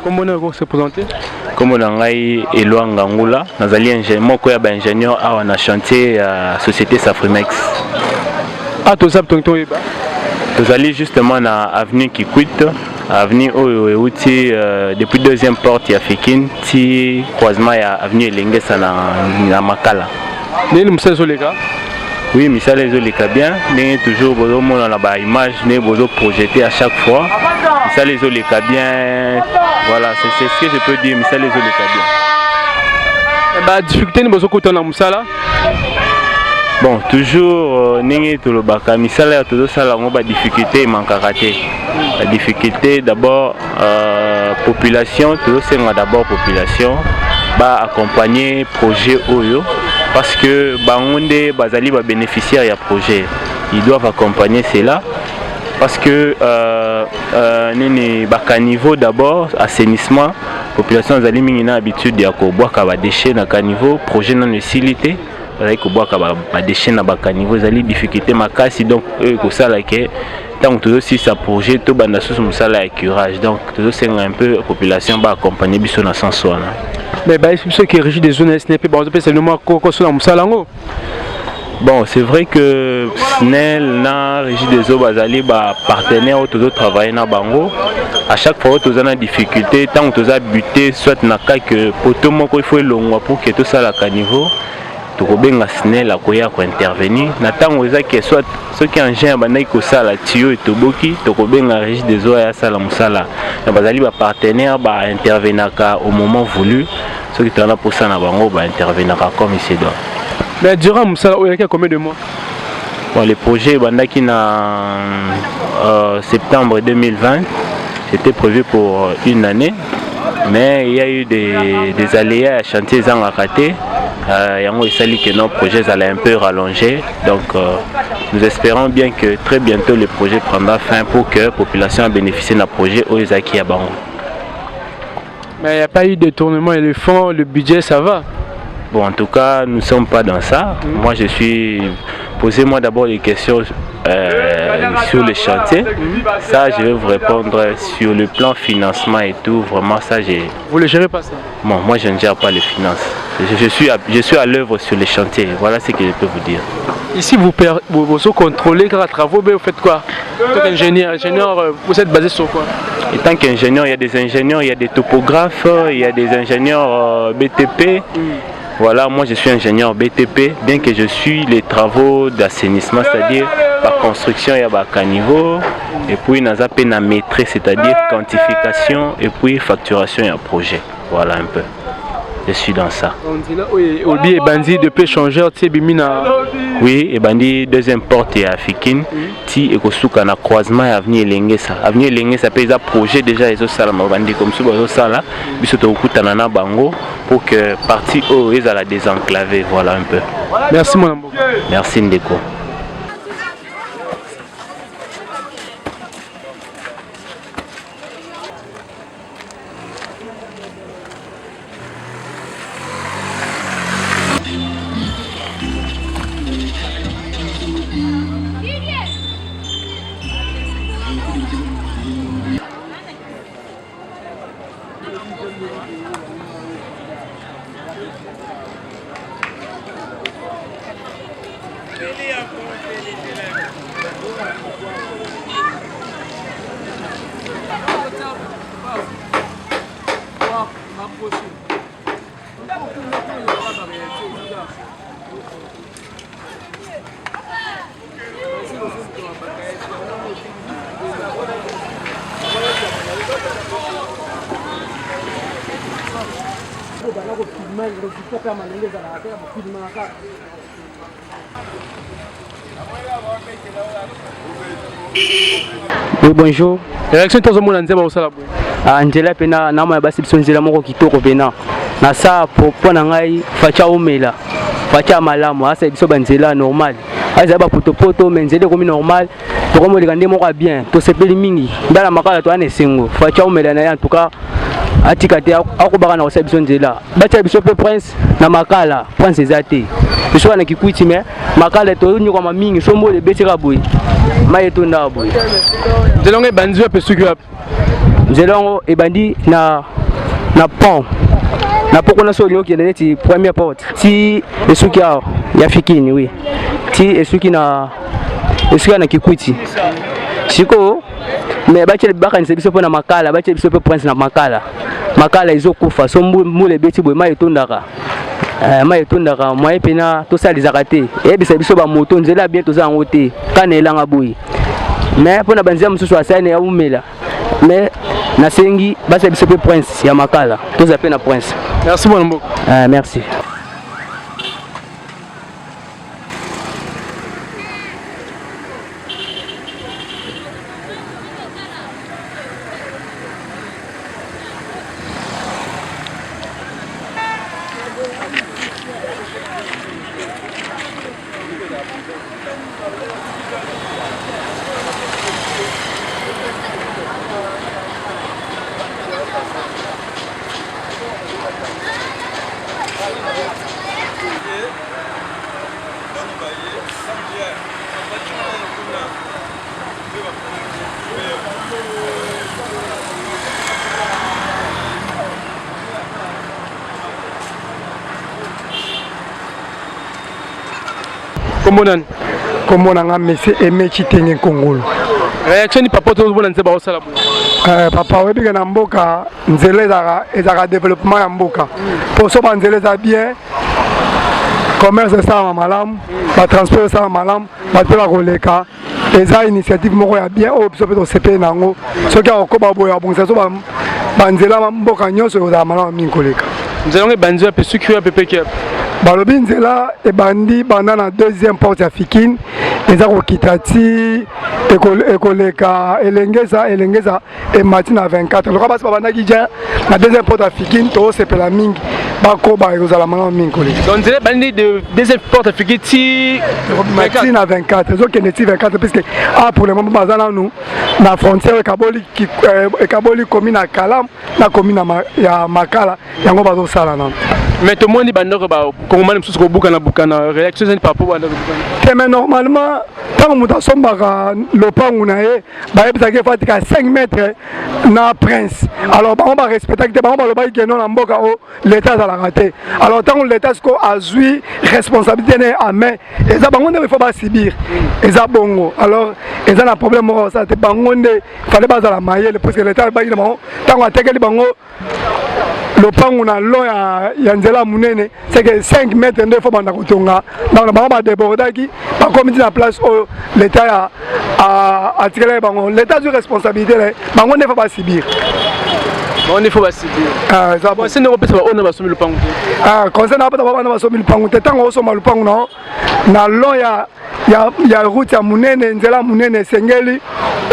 Comment on se présenter? Comme on a eu Eloi Ngangula, nous avons un ingénieur à un chantier à la société Safrimex. Ah, tu as tonton Eba? Nous allons justement à l'avenue Kikwit, avenue Outi, depuis deuxième porte à Fékin, qui croisement à avenue Elengesa na Makala. Nous sommes les gars? Oui, mais ça les olika bien, mais toujours besoin de la image, mais besoin projeter à chaque fois. Ça les olika bien, voilà, c'est ce que je peux dire, mais ça les olika bien. La difficulté, nous avons côté dans Moussala. Bon, toujours, n'ayez tout le bac. Misala, tout ça, la difficulté, manque à rater. La difficulté, d'abord, population, tout c'est d'abord population, va accompagner projet Oyo. Parce que Bangonde, Bazali va bénéficier du projet. Ils doivent accompagner cela. Parce que à niveau d'abord, assainissement, la population a l'habitude de boire des déchets dans le niveau, projet non facilité. Ils ont boire des déchets dans le niveau, ils ont des difficultés. Donc, tant que aussi ça projet, tout le monde a curage. Donc, c'est un peu la population va accompagner dans ce sens. Mais ceux qui régissent des zones SNP, c'est le moins qu'on bon, c'est vrai que SNEL n'a régi des eaux basali partenaire où tous travaillent dans Bango. À chaque fois où on a des difficultés, tant que tu as buté, soit na que pour tout le monde il faut long pour que tout ça à niveau. Tu peux bien SNEL à quoi intervenir. N'attends aux que soit ceux qui en gèrent banaï que ça la tio et toboki, tu peux bien régi des eaux à ça la musala. Les basali partenaire intervenir au moment voulu. Ceux qui sont là pour ça na Bango intervenir comme il se doit. Mais durant Moussala, il y a combien de mois? Bon, le projet Bandaki en septembre 2020, c'était prévu pour une année, mais il y a eu des aléas à chantier en raté. Il y a que nos projets allaient un peu rallonger. Donc nous espérons bien que très bientôt le projet prendra fin pour que la population bénéficie d'un projet au Izaki à Bango. Mais il n'y a pas eu de détournement et le fonds, le budget, ça va? Bon, en tout cas, nous ne sommes pas dans ça. Moi, je suis... Posez-moi d'abord les questions sur le chantier. Ça, je vais vous répondre sur le plan financement et tout. Vraiment, ça, j'ai... Vous ne le gérez pas ça? Bon, moi, je ne gère pas les finances. Je suis à l'œuvre sur les chantiers. Voilà ce que je peux vous dire. Ici, vous contrôlez les travaux, vous faites quoi? En tant qu'ingénieur, vous êtes basé sur quoi? En tant qu'ingénieur, il y a des ingénieurs, il y a des topographes, il y a des ingénieurs BTP. Voilà, moi je suis ingénieur BTP, bien que je suis les travaux d'assainissement, c'est-à-dire la construction et la caniveau, et puis nous avons la maîtrise, c'est-à-dire quantification et puis facturation et un projet. Voilà un peu. Je suis dans ça. Obi et Bandi depuis changer, oui, et Bandi deuxième porte à Fékin, ti et Kosuka na croisement à avenue Elengesa. Avenue Elengesa pèse un projet déjà les autres salles Bandi comme ça les salles, bisoto okutanana bango pour que partie eau ils à la désenclaver, voilà un peu. Merci mon amour. Merci Ndeko. Oui, bonjour. Réaction de tout le monde au salon. Angela Pena, Nama Basib Sonzela Moko Kitoko Pena. Nasa pour Ngai Facha Omela. fatia malamu asa biso banzela normal aza ba poto mais nzela comme normal to comme le gande moko bien to sepeli mingi ndala makala to ane sengo fatia omela na en tout cas atikate akobaka na kosa biso nzela batia biso pe prince na makala prince ezate biso wana kikuiti mais makala to nyoko ma mingi sombo le betira boy maye to na boy nzelongo ebandi pe suki wapi nzelongo ebandi na pont na poko na soli okende neti première porte ti esuki ya fikini oui ti esuki na kikuiti siko mais batie bakanisa biso pona makala batie biso pe prince na makala ezokufa so mule beti boy maye tondaka moye pena tosalizaka te eyebisa biso bamoto nzela bien toza yango te kana elanga boyi mais mpona banzela mosusu asali ya umela mais nasengi basa biso pe prince ya makala toza pe na prince. Merci mon mot. Merci. Comment on a mis Aimé Chitenge Congolo. Réaction ni papa tout le monde ne sait pas où ça la papa oui bien en Mboka nzele ezaka développement en Mboka pour ça nzele za bien commerce ça ma malam ba transport ça ma malam ba to la koleka eza initiative moko ya bien o biso peto CP nango soki akoba boya bonza so ba nzela Mboka nyonso za malam min koleka nzela banzi pe sucre pe peke balobi nzela ebandi banda na deuxième porte ya Fikine eza kokita ti ekoleka elengeza et mati na 24 loka basi babandaki dia na deuxième porte ya Fikine tosepela mingi bakoba ekozala malamu mingi koleka donc nzela bandi de deuxième porte ya Fikine ti mati na 24 ezokende ti 24 puisque pour le moment baza nanu na frontière ekaboli commune ya Kalam na commune ya Makala yango bazosala nanu. Mais tout le monde dit que comment même sous boucan réaction c'est pas pour mais normalement tant que nous sommes le pan on a bah 5 mètres na prince alors on va respecter que on va le bail que non en boca l'état à la raté alors tant que l'état a joué responsabilité à main et ça on ne faut pas subir et ça bongo alors et ça un problème ça te bango fallait pas à la maille parce que l'état bail tant on a teke bango le pan on a long ya nzela munene c'est que 5 mètres nde faut banda kotonga donc na ba déborder qui ba comité na place où l'état a tiré bango l'état du responsabilité bango ne faut pas subir on ne faut pas subir ça bon c'est ne repose pas on va soumis le pango concernant pas on va soumis le pango tant on somme le pango na long ya route ya munene nzela munene sengeli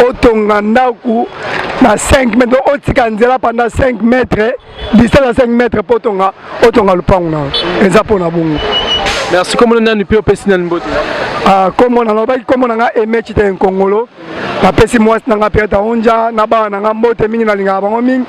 otonga ndaku na 5 mètres otika nzela pendant 5 mètres distance à 5 mètres pour tonga le pango et ça pour na bongo. Merci comme on a nu pe pesi na mbote comme on a comme on a aimé Chitenge Congolo na pesi moi na nga peta onja na ba na nga mbote mingi na linga bango mingi.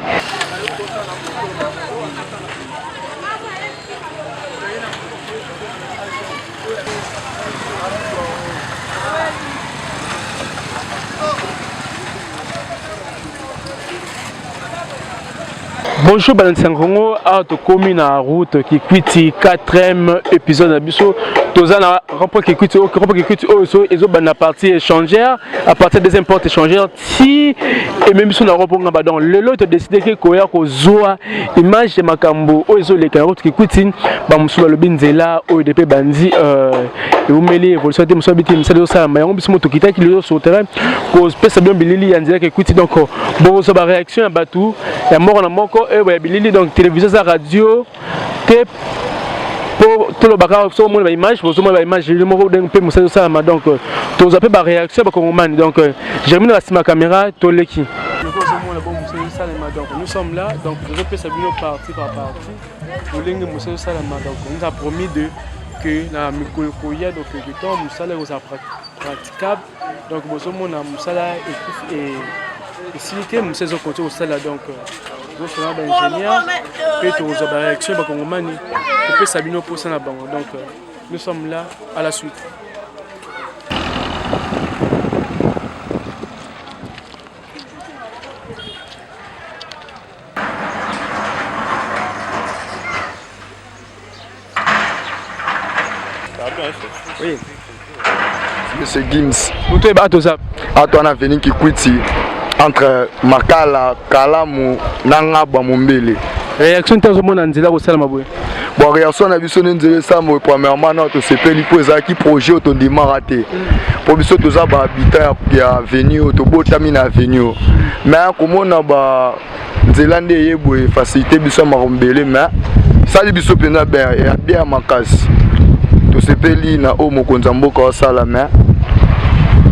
Bonjour Balansangongo, à te commis na route qui quitte 4e épisode d'Abisso. Tous en a rapport qui quitte aussi et autres na partie échangère à partir des imports échangères si et même si on a rapport dans le lot décidé que koya ko zoa image de makambo ozo les carottes qui quitte ba musula le binzela o de pe bandi et vous mêlez évolution de musa biti msali ça mais on bismo to kita qui le sur le terrain cause pesa bien bilili yanzela qui quitte donc bon ça ba réaction à batou ya mort na moko et bilili donc télévision ça radio te pour tout le bagage sur mon image pour mon image le mot d'un peu musa ça donc tous appels ba réaction ba komani donc j'ai mis la caméra to leki nous sommes là donc je peux savoir partie par partie pour l'ingue musa salama donc on nous a promis de que na mikolo koya donc que temps musala oza praticable donc bozomo na musala et facilité musala continuer au sala donc donc ingénieur et tout aux réaction ba kongomani pour que Sabino pour ça na bango donc nous sommes là à la suite. Oui. Monsieur Gims. Vous êtes bateau ça. À toi on a venu qui quitte entre Makala, Kalamu, Nangaba Mombele. Réaction de tout le monde en disant au salam aboué. Bon réaction na biso nzele ça moi premièrement notre CPL pour ça qui projet auto démarraté. Pour biso tous ça ba habitat ya avenue auto botami na avenue. Mais comment na ba nzelande yebwe facilité biso marombele mais ça biso pena bien makasi. To CPL na o mokonza mboka wa sala mais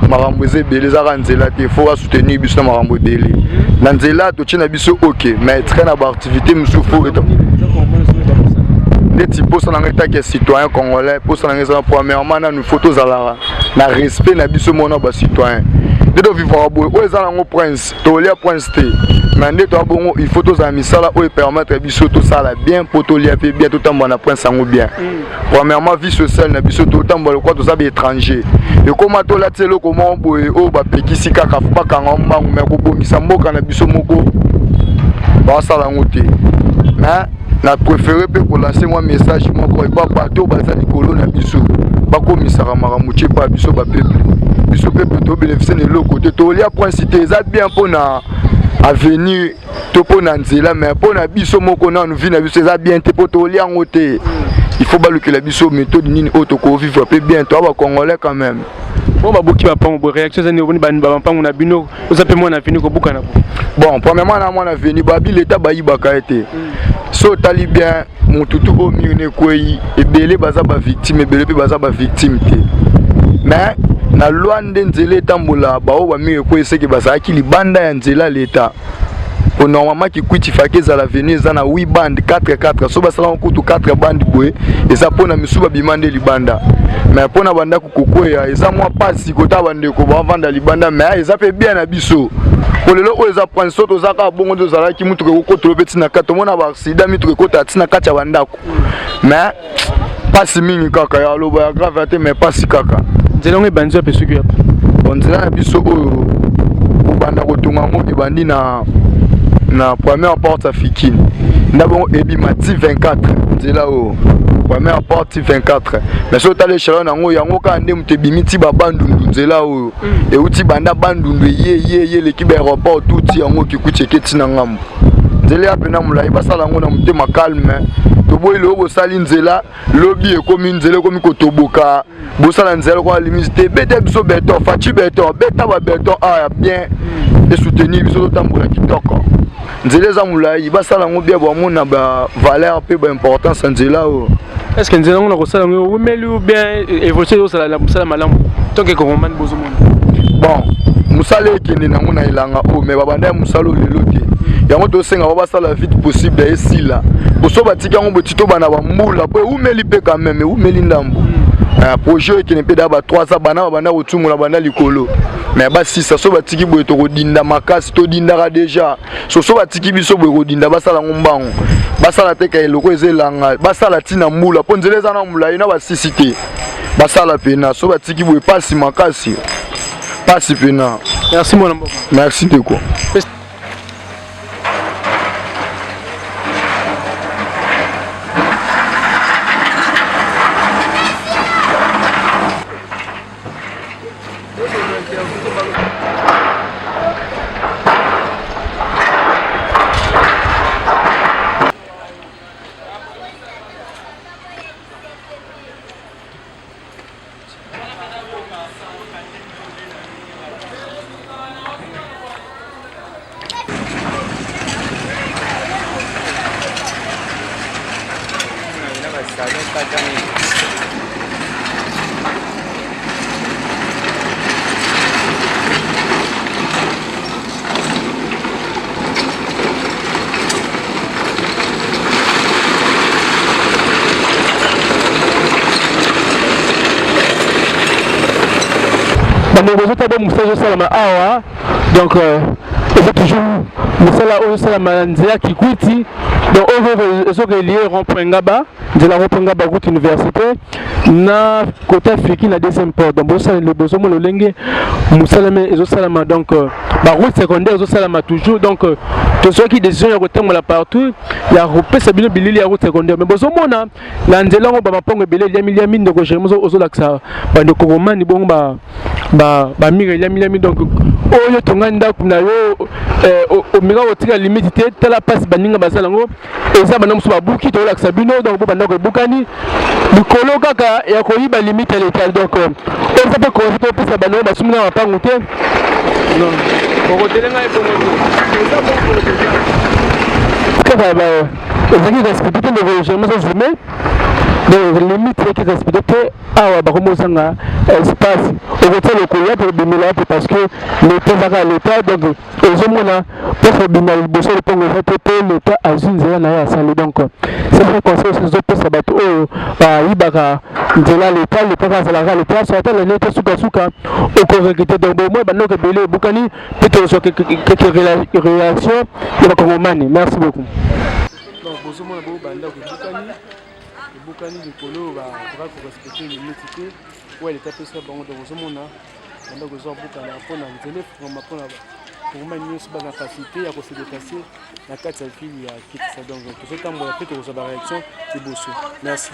marambo ezebele za nzela te faut soutenir biso na marambo ebele. Na nzela to tina biso OK mais très na ba activité musufu eto. Neti posa na ngeta ke citoyen congolais posa na ngeza premièrement na nous photos ala na respect na biso mona ba citoyen de do vivre abo o ezala ngo prince to lia prince te mais ndeto abongo il faut tous amisala o permettre biso to sala bien poto lia pe bien to tamba na prince sango bien premièrement vie sociale na biso to tamba le quoi to sabe étranger et comment to la telo comment boye o ba pekisi kaka fa kanga mbangu mais ko bomisa mboka na biso moko ba sala ngote mais na préféré pe ko lancer un message moko e ba bato bazali kolo na biso ba ko misara makambo tie pa biso ba peuple to bénéficier de l'autre côté to lia point cité ça bien pour na avenir to pour na nzela mais pour na biso moko na nous vie na biso ça bien te pour to lia ngote il faut ba que la biso méthode nini auto ko vivre peu bien toi ba congolais quand même bon ba boki ba pango réaction ça ni boni ba pango na bino vous appelez moi na fini ko buka na bon premièrement na moi na venu ba bi l'état ba yibaka été so tali bien mon tutu au mieux ne kwei ebele baza ba victime ebele pe baza ba victime te mais na loi ndenzele tambola ba o ba mieux kwei c'est que baza ki libanda ya nzela l'état pour normalement qui kwiti fakeza la venue za na 8 band 4 so basala nkutu 4 band boye eza pona misuba bimande libanda mais pona banda kukokoya eza mwa pasi kota bande ko ba vanda libanda mais eza pe bien na biso polelo o eza prendre soto zaka bongo de zala ki mutu ko kotolo beti na kato mona ba accident mitu ko kota tina kacha bandako mais pasi mingi kaka ya loba ya grave te mais pasi kaka nzela ngi banzo pe suki hapa nzela na biso o banda ko tunga mo e bandi na première porte africaine ndabongo ebi mati 24 nzela o première porte 24 mais so tale chalon nango yango ka nde mutebimiti ba bandundu nzela o e uti banda bandundu ye l'équipe aéroport tout yango kikucheke tina ngambo nzela apena mulai basala ngo na mutema calme to boy lo bo sali nzela lobby e komi nzela komi kotoboka bo sala nzela ko limite bete biso beton fachi beton beta ba beton a bien et soutenir biso tambola kitoko nzela za mulai basala ngo bien bo mona ba valeur pe ba importance nzela o est-ce que nzela ngo na ko sala ngo umeli ou bien évoluer au sala la musala malamu tant que komanda bozo mona bon musala ekende nango na ilanga o mais babanda musala lelo te yango to senga ba sala vite possible et si là boso batika ngo botito bana ba mbula po umeli pe quand même umeli ndambo projet qui ne peut pas 3 ans bana bana otumula bana likolo mais ba 6 so batiki boye to kodinda makasi to dindaka déjà so batiki biso boye kodinda basala ngombango basala teka eloko ezelanga basala tina mbula po nzeleza na mbula ina ba sisite basala pena so batiki boye pasi makasi pasi pena merci mon amour merci de quoi bamokozo ta ba musala osalama awa donc eza toujours mosala oyo osalama na nzela kikwiti donc oyo ezorelie rond-point ngaba nzela rond-point ngaba route université na côté africain na deuxième port donc bozomona lolenge mosalama ezosalama donc baroute secondaire ezosalama toujours donc tozoki décision ya kotambola partout ya kopesa bino bilili ya route secondaire mais bozomona na nzela ngo bamapongo ebele liami ndeko jérémie ozolakisa bandeko romani bongo bamire liami donc oyo tonga ndako na yo omika kotika limite te tala pasi baninga basala yango eza bana mosusu babuki tolakisa bino donc bo bandako ebukani likolo kaka ya koyiba limite ya l'état donc eza mpe kopesa banao basumi na mapangu te non okotelenga ebongo eza bongo ezaki respecté te ndeko jérémie ozume donc limite qui respecte awa bakomosanga espace okotia lokolo ya mpe bimela mpe parce que l'état ezaka l'état donc ezomona mposa bima liboso lopango eza te mpe l'état azwi nzela na ye asali donc c'est vrai conseil ezopesa bato oyo bayibaka nzela l'état kaka azalaka l'état so ata lani ete sukasuka okoregrete donc bomoi bandoko ebele ebukani mpe tozwa keke réaction ya bakongomani merci beaucoup donc bozomona bo bandako ebukani bukani likolo bakoka korespecte limite te oyo leta pesa bango donc ozomona bandako ezobukana mpona nzela efungama mpona bakongomani nyonso baza facilité ya kose déplace na kati ya ville ya kitisa donc tozotambola mpe tokozwa baréaction liboso merci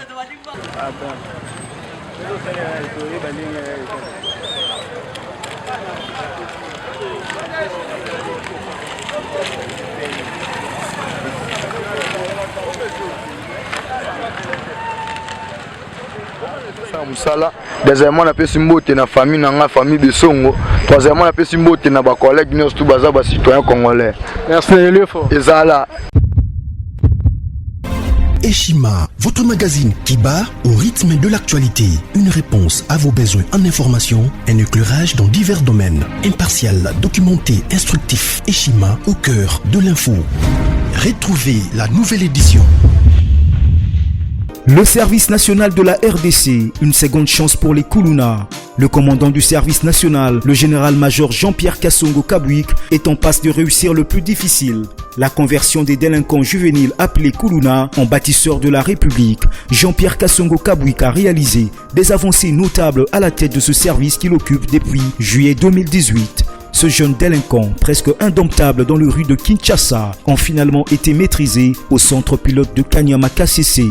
musala deuxièmement napesi mbote na famille na nga famille Besongo troisièmement napesi mbote na ba collègues nyonso tout baza ba citoyen congolais merci Eliofo ezala Eshima, votre magazine qui bat au rythme de l'actualité. Une réponse à vos besoins en information, un éclairage dans divers domaines. Impartial, documenté, instructif. Eshima au cœur de l'info. Retrouvez la nouvelle édition. Le service national de la RDC, une seconde chance pour les Kuluna. Le commandant du service national, le général-major Jean-Pierre Kassongo Kabouik, est en passe de réussir le plus difficile. La conversion des délinquants juvéniles appelés Kuluna en bâtisseurs de la République. Jean-Pierre Kassongo Kabouik a réalisé des avancées notables à la tête de ce service qu'il occupe depuis juillet 2018. Ce jeune délinquant, presque indomptable dans les rues de Kinshasa, ont finalement été maîtrisés au centre pilote de Kanyama KCC.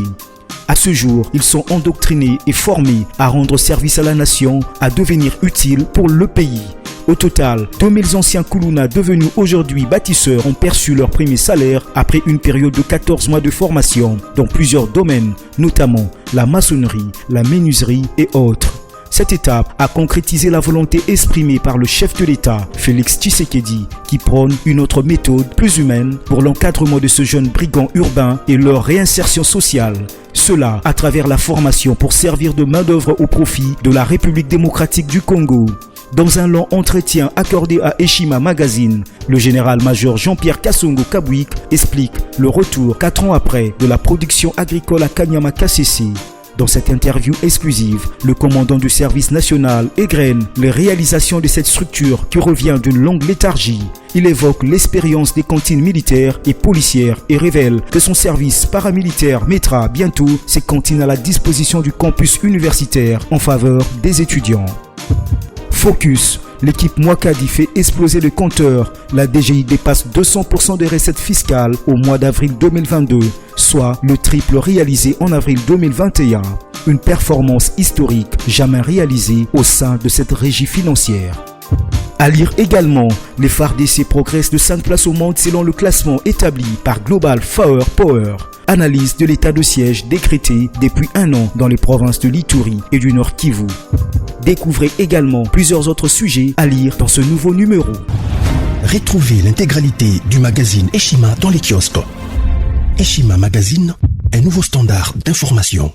À ce jour, ils sont endoctrinés et formés à rendre service à la nation, à devenir utiles pour le pays. Au total, 2000 anciens Kuluna devenus aujourd'hui bâtisseurs ont perçu leur premier salaire après une période de 14 mois de formation dans plusieurs domaines, notamment la maçonnerie, la menuiserie et autres. Cette étape a concrétisé la volonté exprimée par le chef de l'État, Félix Tshisekedi, qui prône une autre méthode plus humaine pour l'encadrement de ce jeune brigand urbain et leur réinsertion sociale. Cela à travers la formation pour servir de main-d'œuvre au profit de la République démocratique du Congo. Dans un long entretien accordé à Eshima Magazine, le général-major Jean-Pierre Kassongo Kabouik explique le retour 4 ans après de la production agricole à Kanyama KCC. Dans cette interview exclusive, le commandant du service national égrène les réalisations de cette structure qui revient d'une longue léthargie. Il évoque l'expérience des cantines militaires et policières et révèle que son service paramilitaire mettra bientôt ses cantines à la disposition du campus universitaire en faveur des étudiants. Focus. L'équipe Mwakadi fait exploser le compteur. La DGI dépasse 200% des recettes fiscales au mois d'avril 2022, soit le triple réalisé en avril 2021. Une performance historique jamais réalisée au sein de cette régie financière. À lire également, les FARDC progressent de 5 places au monde selon le classement établi par Global Power. Analyse de l'état de siège décrété depuis 1 an dans les provinces de l'Ituri et du Nord Kivu. Découvrez également plusieurs autres sujets à lire dans ce nouveau numéro. Retrouvez l'intégralité du magazine Eshima dans les kiosques. Eshima Magazine, un nouveau standard d'information.